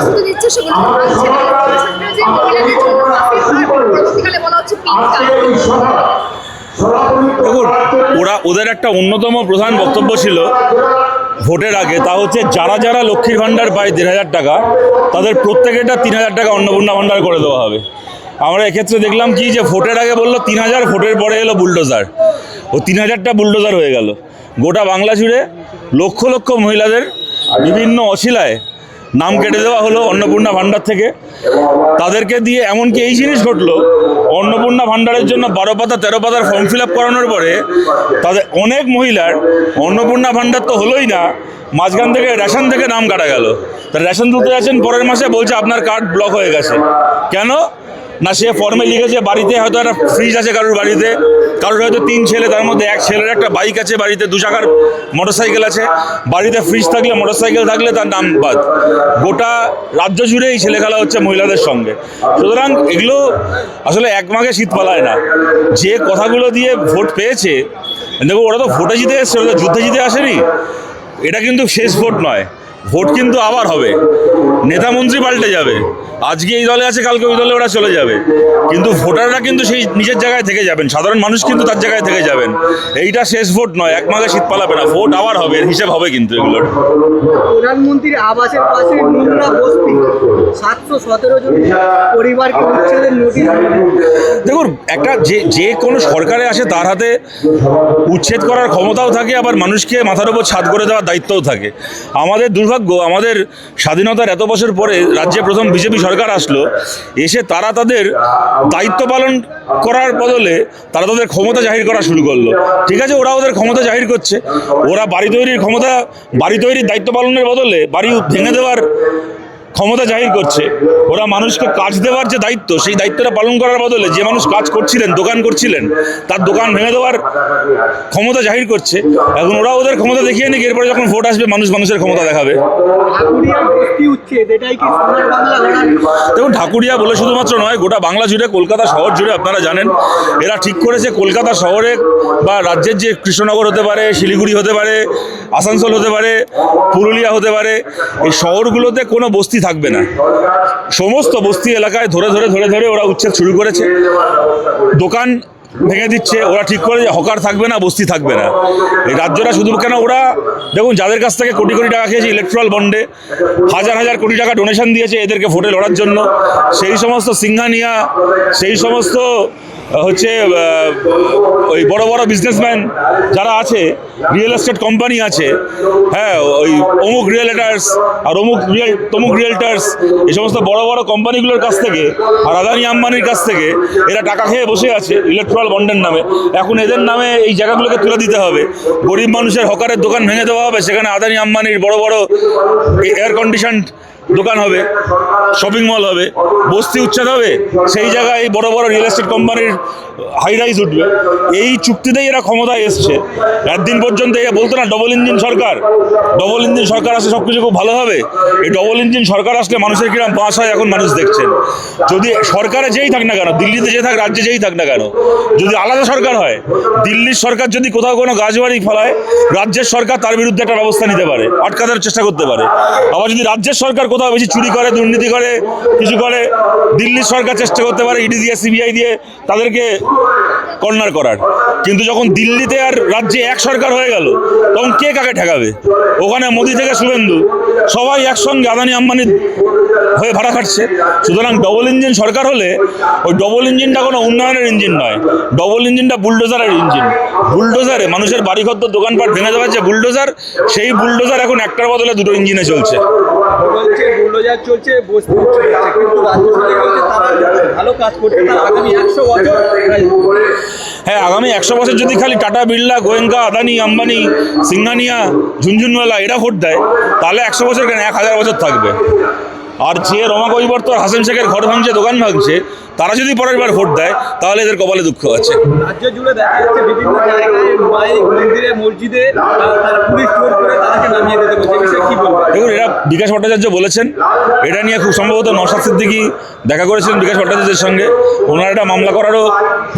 প্রস্তুতি নিচ্ছে সেগুলো মানছে না। যে মহিলাদের জন্য মাফিয়া আর পরবর্তীকালে বলা হচ্ছে পিঙ্ক কার্ড। দেখুন, ওদের একটা অন্যতম প্রধান বক্তব্য ছিল ভোটের আগে, তা হচ্ছে যারা যারা লক্ষ্মীর ভাণ্ডার পায় ১,৫০০ টাকা তাদের প্রত্যেকেটা ৩,০০০ টাকা অন্নপূর্ণা ভাণ্ডার করে দেওয়া হবে। আমরা এক্ষেত্রে দেখলাম কি যে ভোটের আগে বললো ৩,০০০, ভোটের পরে এলো বুলডোজার। ও ৩,০০০টা বুলডোজার হয়ে গেল। গোটা বাংলা জুড়ে লক্ষ লক্ষ মহিলাদের বিভিন্ন অছিলায় নাম কেটে দেওয়া হলো অন্নপূর্ণা ভাণ্ডার থেকে। তাদেরকে দিয়ে এমনকি এই জিনিস ঘটলো, অন্নপূর্ণা ভাণ্ডারের জন্য ১২ পাতা ১৩ পাতার ফর্ম ফিল আপ করানোর পরে তাদের অনেক মহিলার অন্নপূর্ণা ভাণ্ডার তো হলোই না, মাঝখান থেকে রেশন থেকে নাম কাটা গেল। তার রেশন তুলতে যাচ্ছেন, পরের মাসে বলছে আপনার কার্ড ব্লক হয়ে গেছে। কেন না, সে ফর্মে লিখেছে বাড়িতে হয়তো একটা ফ্রিজ আছে কারোর বাড়িতে, কারোর হয়তো ৩ ছেলে, তার মধ্যে এক ছেলের একটা বাইক আছে, বাড়িতে 2 চাকার মোটরসাইকেল আছে। বাড়িতে ফ্রিজ থাকলে, মোটরসাইকেল থাকলে তার নাম বাদ। গোটা রাজ্য জুড়ে এই ছেলে খেলা হচ্ছে মহিলাদের সঙ্গে। সুতরাং এগুলো আসলে এক মাঘে শীত পালায় না। যে কথাগুলো দিয়ে ভোট পেয়েছে, দেখো ওরা তো ভোটে জিতে এসছে, ওরা তো যুদ্ধে জিতে আসেনি। এটা কিন্তু শেষ ভোট নয়, ভোট কিন্তু আবার হবে, নেতা মন্ত্রী পাল্টে যাবে। আজকে এই দলে আছে, কালকে ওই দলে ওরা চলে যাবে, কিন্তু ভোটাররা কিন্তু সেই নিজের জায়গায় থেকে যাবেন, সাধারণ মানুষ কিন্তু তার জায়গায় থেকে যাবেন। এইটা শেষ ভোট নয়, এক মাঘে শীত পালাবে না, ভোট আবার হবে, এর হিসেব হবে কিন্তু এগুলোর। প্রধানমন্ত্রীর আবাসের পাশে নোংরা বস্তি, 717 জন পরিবারকে উচ্ছেদের নোটিশ। দেখুন, একটা যে কোনো সরকারে আসে তার হাতে উচ্ছেদ করার ক্ষমতাও থাকে, আবার মানুষকে মাথার উপর ছাদ করে দেওয়ার দায়িত্বও থাকে। আমাদের দুর্ভাগ্য, আমাদের স্বাধীনতার এত বছর পরে রাজ্যে প্রথম বিজেপি সরকার আসলো, এসে তারা তাদের দায়িত্ব পালন করার বদলে তারা তাদের ক্ষমতা জাহির করা শুরু করলো। ঠিক আছে, ওরা ওদের ক্ষমতা জাহির করছে, ওরা বাড়ি তৈরির ক্ষমতা, বাড়ি তৈরির দায়িত্ব পালনের বদলে বাড়ি ভেঙে দেওয়ার ক্ষমতা জাহির করছে। ওরা মানুষকে কাজ দেওয়ার যে দায়িত্ব, সেই দায়িত্বটা পালন করার বদলে যে মানুষ কাজ করছিলেন, দোকান করছিলেন, তার দোকান ভেঙে দেওয়ার ক্ষমতা জাহির করছে। এখন ওরা ওদের ক্ষমতা দেখিয়ে নিক, এরপরে যখন ভোট আসবে মানুষ মানুষের ক্ষমতা দেখাবে। দেখুন, ঢাকুরিয়া বলে শুধুমাত্র নয়, গোটা বাংলা জুড়ে, কলকাতা শহর জুড়ে আপনারা জানেন, এরা ঠিক করেছে কলকাতা শহরে বা রাজ্যের যে কৃষ্ণনগর হতে পারে, শিলিগুড়ি হতে পারে, আসানসোল হতে পারে, পুরুলিয়া হতে পারে, এই শহরগুলোতে কোনো বস্তি থাকবে না। সমস্ত বস্তি এলাকায় ধরে ধরে ধরে ধরে ওরা উচ্ছেদ শুরু করেছে। দোকান ভেঙে দিচ্ছে, ওরা ঠিক করে যে হকার থাকবে না, বস্তি থাকবে না। এই রাজ্যটা শুধু কেন, ওরা দেখুন যাদের কাছ থেকে কোটি কোটি টাকা খেয়েছে ইলেকট্রাল বন্ডে, হাজার হাজার কোটি টাকা ডোনেশন দিয়েছে এদেরকে ভোটে লড়ার জন্য, সেই সমস্ত সিংহানিয়া, সেই সমস্ত হচ্ছে ওই বড় বড় বিজনেসম্যান যারা আছে, রিয়েল এস্টেট কোম্পানি আছে, হ্যাঁ, ওই অমুক রিয়েলেটার্স আর তমুক রিয়েলটার্স, এই সমস্ত বড় বড় কোম্পানিগুলোর কাছ থেকে আর আদানি আম্বানির কাছ থেকে এরা টাকা খেয়ে বসে আছে ইলেকট্রাল বন্ডের নামে। এখন এদের নামে এই জায়গাগুলোকে তুলে দিতে হবে, গরিব মানুষের হকারের দোকান ভেঙে দেওয়া হবে, সেখানে আদানি আম্বানির বড় বড় এয়ার কন্ডিশনড দোকান হবে, শপিং মল হবে, বস্তি উচ্ছেদ হবে, সেই জায়গায় বড় বড় রিয়েল এস্টেট কোম্পানির হাই রাইজ উঠবে। এই চুক্তিতেই এরা ক্ষমতায় এসছে। একদিন পর্যন্ত এ বলতো না ডবল ইঞ্জিন সরকার, ডবল ইঞ্জিন সরকার আসলে সব কিছু খুব ভালো হবে। এই ডবল ইঞ্জিন সরকার আসলে মানুষের কিরম বাস হয় এখন মানুষ দেখছেন। যদি সরকারে যেই থাক না কেন, দিল্লিতে যে থাক, রাজ্যে যেই থাক না কেন, যদি আলাদা সরকার হয়, দিল্লির সরকার যদি কোথাও কোনো গাছবাড়ি ফেলায়, রাজ্যের সরকার তার বিরুদ্ধে একটা ব্যবস্থা নিতে পারে, আটকানোর চেষ্টা করতে পারে। আবার যদি রাজ্যের সরকার কোথাও বেশি চুরি করে, দুর্নীতি করে, কিছু করে, দিল্লির সরকার চেষ্টা করতে পারে ইডি দিয়ে, সিবিআই দিয়ে তাদেরকে কর্নার করার। কিন্তু যখন দিল্লিতে আর রাজ্যে এক সরকার হয়ে গেল, তখন কে কাকে ঠেকাবে? ওখানে মোদি থেকে শুভেন্দু সবাই একসঙ্গে আদানি আম্বানি হয়ে ভাড়া খাটছে। সুতরাং ডবল ইঞ্জিন সরকার হলে ওই ডবল ইঞ্জিনটা কোনো উন্নয়নের ইঞ্জিন নয়, ডবল ইঞ্জিনটা বুলডোজারের ইঞ্জিন। বুলডোজারে মানুষের বাড়িঘর, দোকানপাট ভেঙে দেওয়ার যে বুলডোজার, সেই বুলডোজার এখন একটার বদলে 2টো ইঞ্জিনে চলছে। বুলডোজার চলছে, বস্তি উচ্ছেদ হচ্ছে, কিন্তু রাজ্য সরকার বলছে তারা ভালো কাজ করছে, তারা আগামী 100 বছর। হ্যাঁ, আগামী 100 বছর যদি খালি টাটা, বিড়লা, গোয়েঙ্কা, আদানি আম্বানি, সিংহানিয়া, ঝুনঝুনওয়ালা এরা ভোট দেয়, তাহলে 100 বছর কেন, 1000 বছর থাকবে। আর যে রমা কৈবর্ত, হাসেম শেখের ঘর ভাঙছে, দোকান ভাঙছে, তারা যদি পরের বার ভোট দেয় তাহলে এদের কপালে দুঃখ আছে। রাজ্য জুড়ে দেখা যাচ্ছে বিভিন্ন জায়গায় মাইক মন্দিরে মসজিদে তারা পুলিশ জোর করে তাদেরকে নামিয়ে দিতে বলছে, এই বিষয়ে কি বলবেন? দেখুন, এরা বিকাশ ভট্টাচার্য বলেছেন, এটা নিয়ে খুব সম্ভবত নওশাদ সিদ্দিকী দেখা করেছিলেন বিকাশ ভট্টাচার্যের সঙ্গে, ওনারা একটা মামলা করারও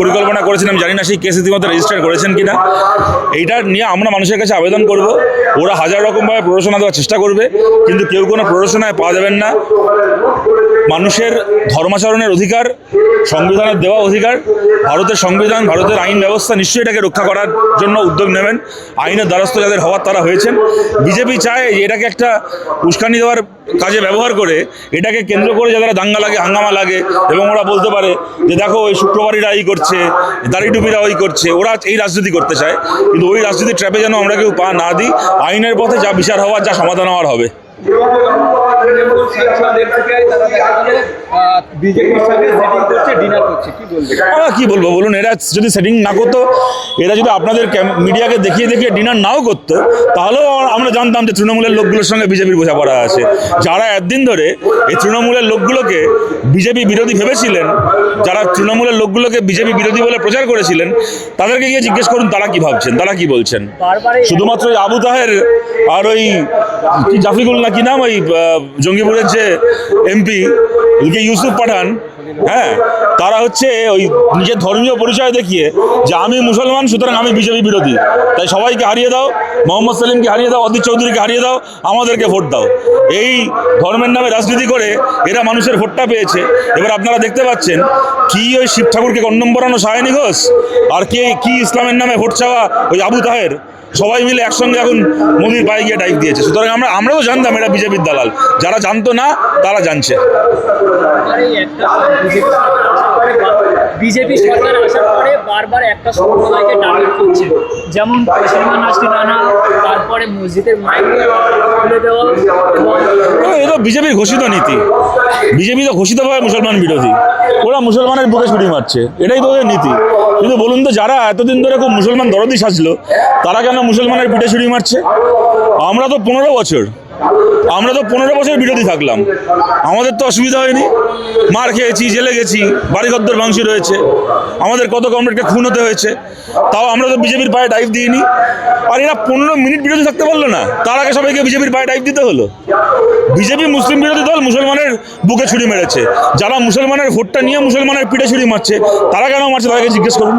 পরিকল্পনা করেছেন। আমি জানি না সেই কেস ইতিমধ্যে রেজিস্টার করেছেন কিনা। এইটা নিয়ে আমরা মানুষের কাছে আবেদন করব, ওরা হাজার রকমভাবে প্ররোচনা দেওয়ার চেষ্টা করবে, কিন্তু কেউ কোনো প্ররোচনায় পা দেবেন না। মানুষের ধর্মাচরণের অধিকার, সংবিধানের দেওয়া অধিকার, ভারতের সংবিধান, ভারতের আইন ব্যবস্থা নিশ্চয়ই এটাকে রক্ষা করার জন্য উদ্যোগ নেবেন। আইনের দ্বারস্থ যাদের হওয়ার তারা হয়েছেন। বিজেপি চায় যে এটাকে একটা উস্কানি দেওয়ার কাজে ব্যবহার করে, এটাকে কেন্দ্র করে যাদের দাঙ্গা লাগে, হাঙ্গামা লাগে, এবং ওরা বলতে পারে যে দেখো ওই শুক্রবারীরা এই করছে, দাড়ি টুপিরা ওই করছে, ওরা এই রাজনীতি করতে চায়। কিন্তু ওই রাজনীতির ট্র্যাপে যেন আমরা কেউ পা না দিই। আইনের পথে যা বিচার হওয়ার, যা সমাধান হওয়ার হবে। বিজেপির সঙ্গে সেটিং করছে, ডিনার করছে, কি বলবেন? আমরা কি বলবো বলুন, এরা যদি সেটিং না করতো, এরা যদি আপনাদের মিডিয়াকে দেখিয়ে দেখিয়ে ডিনার নাও করতো, তাহলেও আমরা জানতাম যে তৃণমূলের লোকগুলোর সঙ্গে বিজেপির বোঝাপড়া আছে। যারা একদিন ধরে এই তৃণমূলের লোকগুলোকে বিজেপি বিরোধী ভেবেছিলেন, যারা তৃণমূলের লোকগুলোকে বিজেপি বিরোধী বলে প্রচার করেছিলেন, তাদেরকে গিয়ে জিজ্ঞেস করুন তারা কি ভাবছেন, তারা কি বলছেন। শুধুমাত্র ওই আবু তাহের আর ওই কি জাফরিকুল না কি নাম, ওই জঙ্গিপুরের যে এমপি ইউসুফ পাঠান, হ্যাঁ, তারা হচ্ছে ওই নিজের ধর্মীয় পরিচয় দেখিয়ে যে আমি মুসলমান সুতরাং আমি বিজেপি বিরোধী, তাই সবাইকে হারিয়ে দাও, মোহাম্মদ সেলিমকে হারিয়ে দাও, অদিত চৌধুরীকে হারিয়ে দাও, আমাদেরকে ভোট দাও। এই ধর্মের নামে রাজনীতি করে এরা মানুষের ভোটটা পেয়েছে। এবার আপনারা দেখতে পাচ্ছেন কি ওই শিব ঠাকুরকে কন্ডম পরানো সায়নী ঘোষ, আর কি ইসলামের নামে ভোট চাওয়া ওই আবু তাহের, সবাই মিলে একসঙ্গে এখন মোদির পায়ে গিয়ে ডাইভ দিয়েছে। সুতরাং আমরাও জানতাম এটা বিজেপির দালাল, যারা জানতো না তারা জানছে। বিজেপি সরকার আসার পরে বারবার একটা সম্প্রদায়কে টার্গেট করছে, যেমন মুসলমান আসতে আনা, তারপরে মসজিদের মাইক খুলে দেওয়া। এ তো বিজেপির ঘোষিত নীতি। বিজেপি তো ঘোষিতভাবে মুসলমান বিরোধী, ওরা মুসলমানের বুকে ছুরি মারছে, এটাই তো ওদের নীতি। কিন্তু বলুন তো, যারা এতদিন ধরে খুব মুসলমান দরদি সাজলো, তারা কেন মুসলমানের পিঠে ছুরি মারছে? আমরা তো 15 বছর বিরোধী থাকলাম, আমাদের তো অসুবিধা হয়নি। মার খেয়েছি, জেলে গেছি, বাড়িঘর ভাঙচুর হয়েছে, আমাদের কত কমরেডকে খুন হতে হয়েছে, তাও আমরা তো বিজেপির পায়ে ডাইভ দিইনি। আর এরা 15 মিনিট বিরোধী থাকতে পারলো না, তার আগে সবাইকে বিজেপির পায়ে ডাইভ দিতে হলো। বিজেপি মুসলিম বিরোধী দল, মুসলমানের বুকে ছুরি মেরেছে। যারা মুসলমানের ভোটটা নিয়ে মুসলমানের পিঠে ছুরি মারছে, তারা কেন মারছে তাদেরকে জিজ্ঞেস করুন।